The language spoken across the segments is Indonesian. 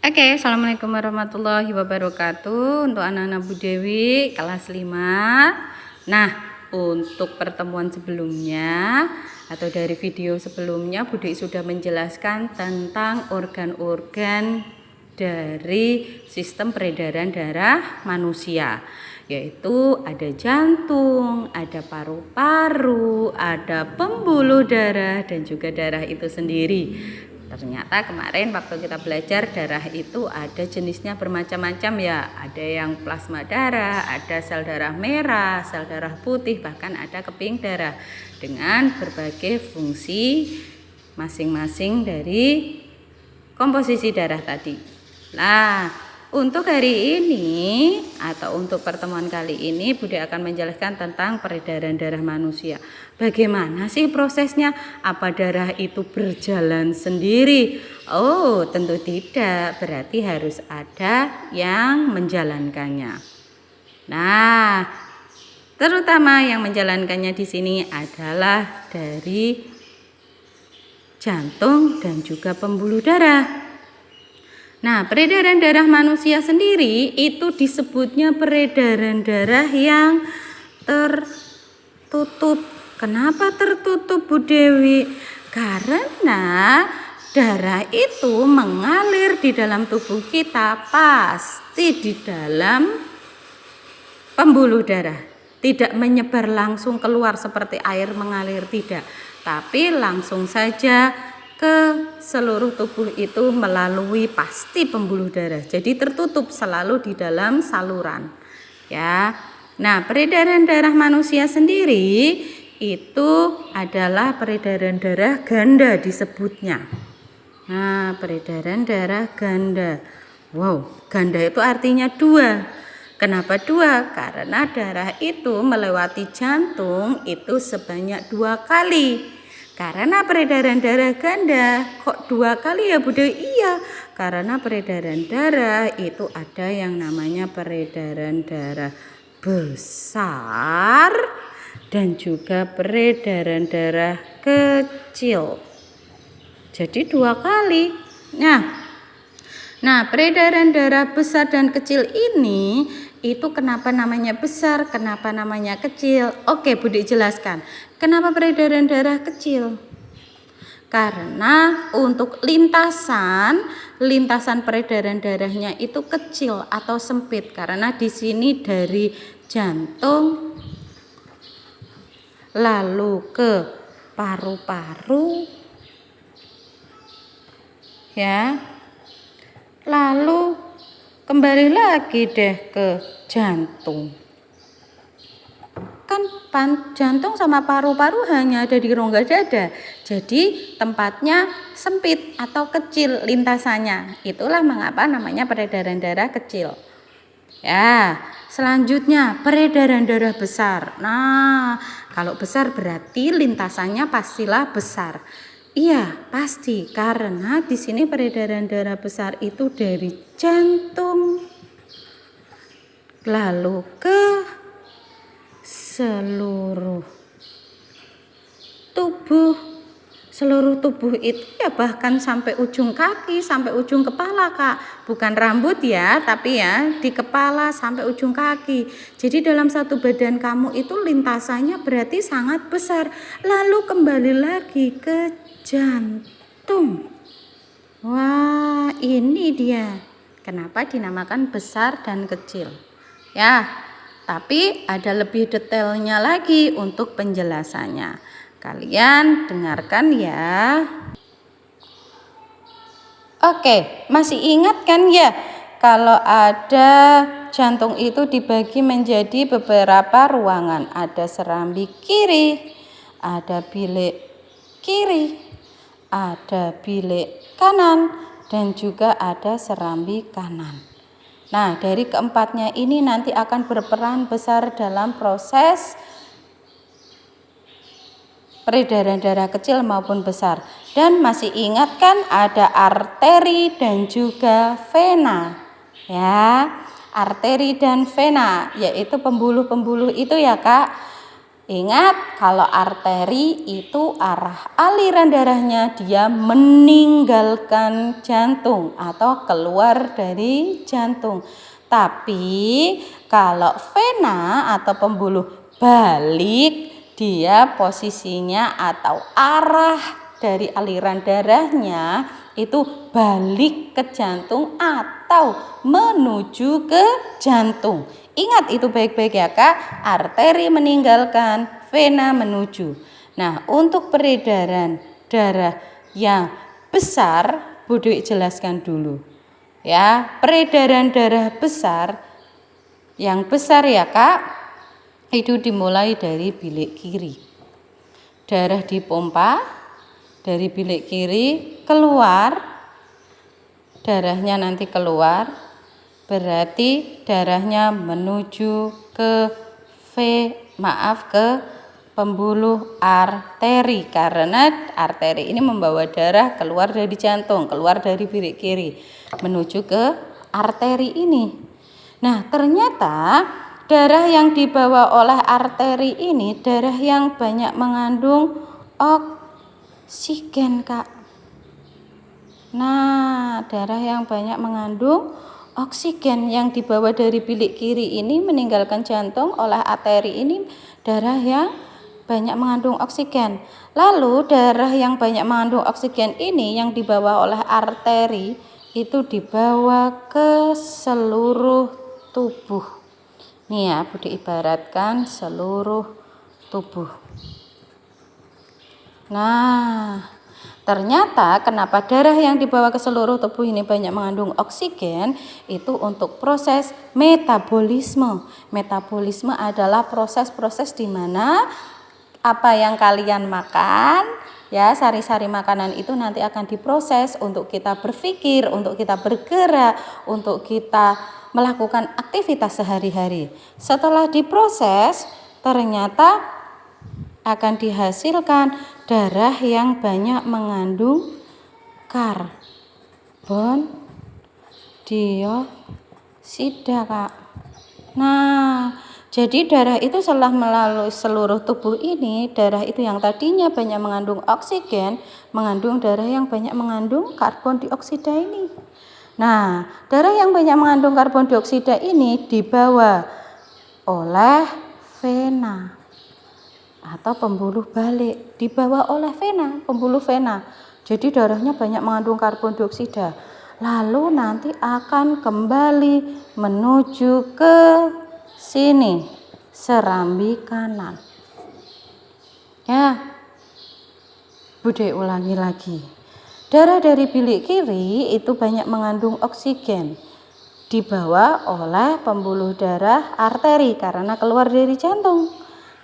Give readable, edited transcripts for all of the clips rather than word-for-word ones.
Oke, assalamualaikum warahmatullahi wabarakatuh. Untuk anak-anak Bu Dewi kelas 5. Nah, untuk pertemuan sebelumnya atau dari video sebelumnya Bu Dewi sudah menjelaskan tentang organ-organ dari sistem peredaran darah manusia, yaitu ada jantung, ada paru-paru, ada pembuluh darah dan juga darah itu sendiri. Ternyata kemarin waktu kita belajar darah itu ada jenisnya bermacam-macam ya. Ada yang plasma darah, ada sel darah merah, sel darah putih, bahkan ada keping darah dengan berbagai fungsi masing-masing dari komposisi darah tadi. Nah, untuk hari ini atau untuk pertemuan kali ini Bude akan menjelaskan tentang peredaran darah manusia. Bagaimana sih prosesnya? Apa darah itu berjalan sendiri? Oh, tentu tidak. Berarti harus ada yang menjalankannya. Nah, terutama yang menjalankannya di sini adalah dari jantung dan juga pembuluh darah. Nah, peredaran darah manusia sendiri itu disebutnya peredaran darah yang tertutup. Kenapa tertutup, Bu Dewi? Karena darah itu mengalir di dalam tubuh kita pasti di dalam pembuluh darah. Tidak menyebar langsung keluar seperti air mengalir, tidak. Tapi langsung saja ke seluruh tubuh itu melalui pasti pembuluh darah. Jadi tertutup selalu di dalam saluran. Ya. Nah, peredaran darah manusia sendiri itu adalah peredaran darah ganda disebutnya. Nah, peredaran darah ganda. Wow, ganda itu artinya dua. Kenapa dua? Karena darah itu melewati jantung itu sebanyak 2 kali. Karena peredaran darah ganda, kok 2 kali ya Bu Dewi? Iya, karena peredaran darah itu ada yang namanya peredaran darah besar dan juga peredaran darah kecil. Jadi 2 kali. Nah, peredaran darah besar dan kecil ini itu kenapa namanya besar, kenapa namanya kecil? Oke, Budi jelaskan. Kenapa peredaran darah kecil? Karena untuk lintasan peredaran darahnya itu kecil atau sempit. Karena di sini dari jantung lalu ke paru-paru, ya, lalu kembali lagi deh ke jantung. Kan jantung sama paru-paru hanya ada di rongga dada. Jadi tempatnya sempit atau kecil lintasannya. Itulah mengapa namanya peredaran darah kecil. Ya, selanjutnya peredaran darah besar. Nah, kalau besar berarti lintasannya pastilah besar. Iya, pasti karena di sini peredaran darah besar itu dari jantung lalu ke seluruh tubuh itu ya, bahkan sampai ujung kaki, sampai ujung kepala, Kak. Bukan rambut ya, tapi ya di kepala sampai ujung kaki. Jadi dalam satu badan kamu itu lintasannya berarti sangat besar. Lalu kembali lagi ke jantung. Wah, ini dia. Kenapa dinamakan besar dan kecil? Ya, tapi ada lebih detailnya lagi untuk penjelasannya. Kalian dengarkan ya. Oke, masih ingat kan ya? Kalau ada jantung itu dibagi menjadi beberapa ruangan. Ada serambi kiri, ada bilik kiri, ada bilik kanan, dan juga ada serambi kanan. Nah, dari keempatnya ini nanti akan berperan besar dalam proses peredaran darah kecil maupun besar. Dan masih ingat kan ada arteri dan juga vena. Ya, arteri dan vena yaitu pembuluh-pembuluh itu ya, Kak. Ingat, kalau arteri itu arah aliran darahnya dia meninggalkan jantung atau keluar dari jantung. Tapi kalau vena atau pembuluh balik, dia posisinya atau arah dari aliran darahnya itu balik ke jantung atau menuju ke jantung. Ingat itu baik-baik ya Kak, arteri meninggalkan, vena menuju. Nah, untuk peredaran darah yang besar, Bu Dewi jelaskan dulu. Ya, peredaran darah besar, yang besar ya Kak, itu dimulai dari bilik kiri. Darah dipompa dari bilik kiri keluar, darahnya nanti keluar. Berarti darahnya menuju ke pembuluh arteri, karena arteri ini membawa darah keluar dari jantung, keluar dari bilik kiri menuju ke arteri ini. Nah, ternyata darah yang dibawa oleh arteri ini darah yang banyak mengandung oksigen, Kak. Nah, darah yang banyak mengandung oksigen yang dibawa dari bilik kiri ini meninggalkan jantung oleh arteri ini darah yang banyak mengandung oksigen. Lalu darah yang banyak mengandung oksigen ini yang dibawa oleh arteri itu dibawa ke seluruh tubuh. Nih ya, Bu diibaratkan seluruh tubuh. Nah, ternyata kenapa darah yang dibawa ke seluruh tubuh ini banyak mengandung oksigen itu untuk proses metabolisme. Metabolisme adalah proses-proses di mana apa yang kalian makan, ya sari-sari makanan itu nanti akan diproses untuk kita berpikir, untuk kita bergerak, untuk kita melakukan aktivitas sehari-hari. Setelah diproses, ternyata akan dihasilkan darah yang banyak mengandung karbon dioksida, Kak. Nah, jadi darah itu setelah melalui seluruh tubuh ini, darah itu yang tadinya banyak mengandung oksigen, mengandung darah yang banyak mengandung karbon dioksida ini. Nah, darah yang banyak mengandung karbon dioksida ini dibawa oleh vena atau pembuluh balik, dibawa oleh vena, pembuluh vena. Jadi darahnya banyak mengandung karbon dioksida. Lalu nanti akan kembali menuju ke sini, serambi kanan. Ya, Bude ulangi lagi. Darah dari bilik kiri itu banyak mengandung oksigen, dibawa oleh pembuluh darah arteri karena keluar dari jantung.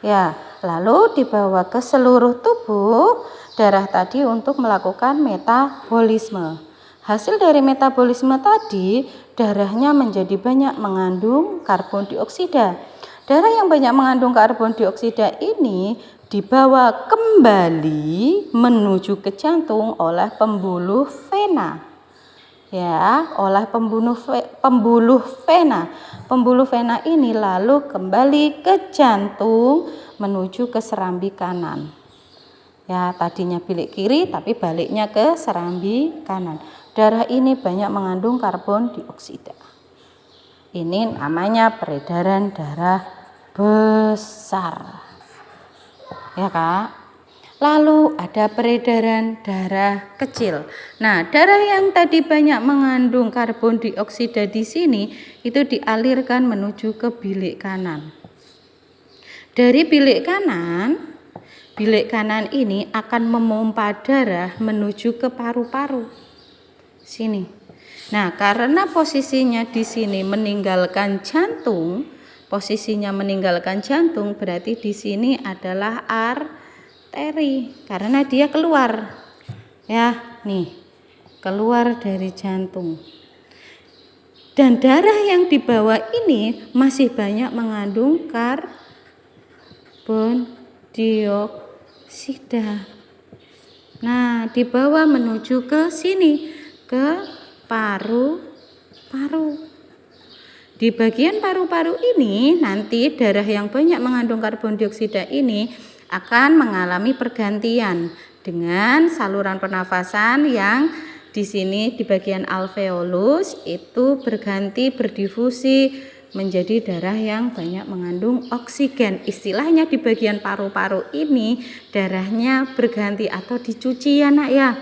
Ya, lalu dibawa ke seluruh tubuh darah tadi untuk melakukan metabolisme. Hasil dari metabolisme tadi, darahnya menjadi banyak mengandung karbon dioksida. Darah yang banyak mengandung karbon dioksida ini dibawa kembali menuju ke jantung oleh pembuluh vena. Ya, oleh pembuluh vena. Pembuluh vena ini lalu kembali ke jantung menuju ke serambi kanan. Ya, tadinya bilik kiri tapi baliknya ke serambi kanan. Darah ini banyak mengandung karbon dioksida. Ini namanya peredaran darah besar. Ya, Kak. Lalu ada peredaran darah kecil. Nah, darah yang tadi banyak mengandung karbon dioksida di sini itu dialirkan menuju ke bilik kanan. Dari bilik kanan ini akan memompa darah menuju ke paru-paru. Sini. Nah, karena posisinya di sini meninggalkan jantung, berarti di sini adalah arteri karena dia keluar, ya nih keluar dari jantung. Dan darah yang dibawa ini masih banyak mengandung karbon dioksida. Nah, dibawa menuju ke sini, ke paru-paru. Di bagian paru-paru ini nanti darah yang banyak mengandung karbon dioksida ini akan mengalami pergantian dengan saluran pernafasan yang di sini di bagian alveolus itu berganti berdifusi menjadi darah yang banyak mengandung oksigen. Istilahnya di bagian paru-paru ini darahnya berganti atau dicuci ya nak ya.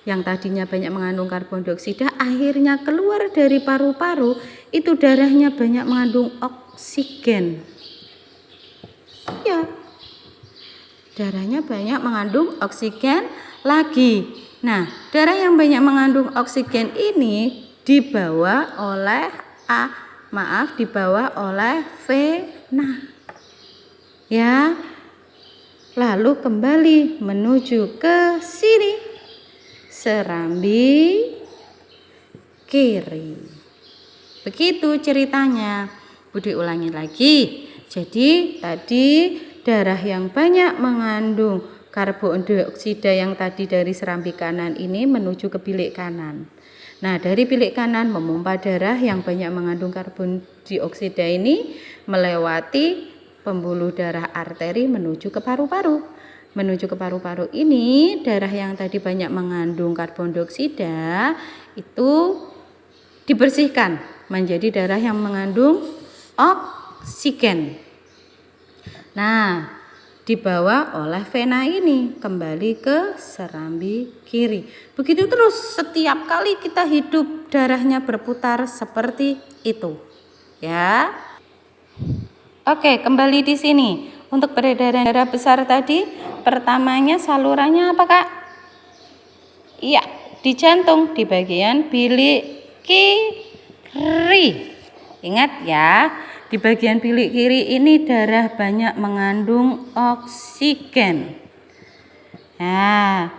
Yang tadinya banyak mengandung karbon dioksida akhirnya keluar dari paru-paru itu darahnya banyak mengandung oksigen. Ya, darahnya banyak mengandung oksigen lagi. Nah, darah yang banyak mengandung oksigen ini dibawa oleh vena. Ya. Lalu kembali menuju ke sini. Serambi kiri. Begitu ceritanya. Budi ulangi lagi. Jadi tadi darah yang banyak mengandung karbon dioksida yang tadi dari serambi kanan ini menuju ke bilik kanan. Nah, dari bilik kanan memompa darah yang banyak mengandung karbon dioksida ini melewati pembuluh darah arteri menuju ke paru-paru. Menuju ke paru-paru ini darah yang tadi banyak mengandung karbon dioksida itu dibersihkan menjadi darah yang mengandung oksigen. Nah, dibawa oleh vena ini kembali ke serambi kiri. Begitu terus setiap kali kita hidup darahnya berputar seperti itu. Ya. Oke, kembali di sini. Untuk peredaran darah besar tadi, pertamanya salurannya apa Kak? Iya, di jantung, di bagian bilik kiri. Ingat ya, di bagian bilik kiri ini darah banyak mengandung oksigen. Nah,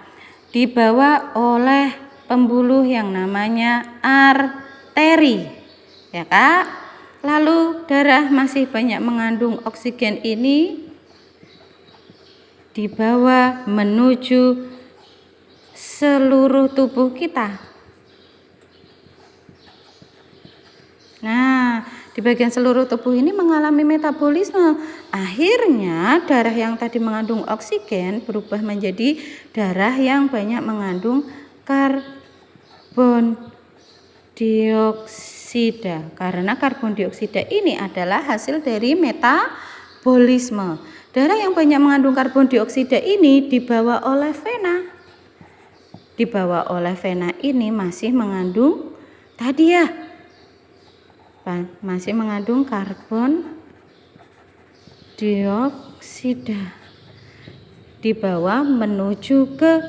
dibawa oleh pembuluh yang namanya arteri. Ya Kak? Lalu darah masih banyak mengandung oksigen ini dibawa menuju seluruh tubuh kita. Nah, di bagian seluruh tubuh ini mengalami metabolisme. Akhirnya darah yang tadi mengandung oksigen berubah menjadi darah yang banyak mengandung karbon dioksida. Karena karbon dioksida ini adalah hasil dari metabolisme. Darah yang banyak mengandung karbon dioksida ini dibawa oleh vena. Dibawa oleh vena ini masih mengandung tadi ya. Masih mengandung karbon dioksida. Dibawa menuju ke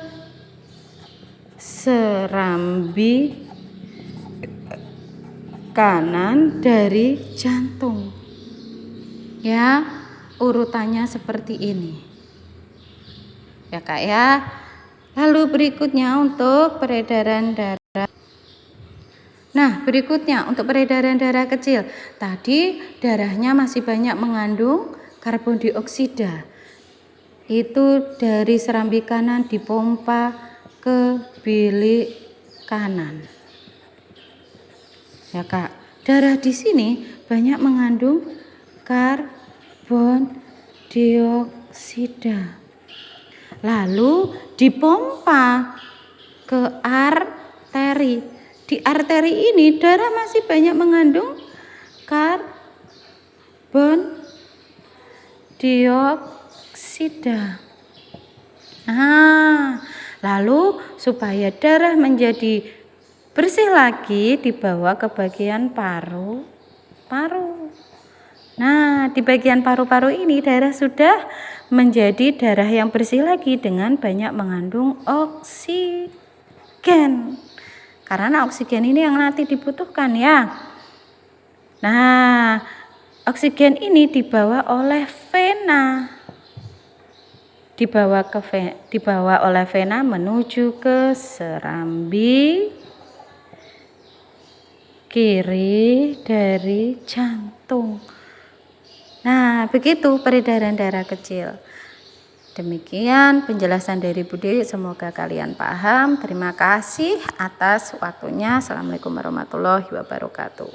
serambi kanan dari jantung. Ya, urutannya seperti ini. Ya Kak ya. Lalu berikutnya untuk peredaran darah. Nah, berikutnya untuk peredaran darah kecil. Tadi darahnya masih banyak mengandung karbon dioksida. Itu dari serambi kanan dipompa ke bilik kanan. Ya Kak, darah di sini banyak mengandung karbon dioksida. Lalu dipompa ke arteri. Di arteri ini darah masih banyak mengandung karbon dioksida. Nah, lalu supaya darah menjadi bersih lagi dibawa ke bagian paru-paru. Nah, di bagian paru-paru ini darah sudah menjadi darah yang bersih lagi dengan banyak mengandung oksigen. Karena oksigen ini yang nanti dibutuhkan ya. Nah, oksigen ini dibawa oleh vena. Dibawa oleh vena menuju ke serambi kiri dari jantung. Nah, begitu peredaran darah kecil. Demikian penjelasan dari Bu Dewi, semoga kalian paham. Terima kasih atas waktunya. Assalamualaikum warahmatullahi wabarakatuh.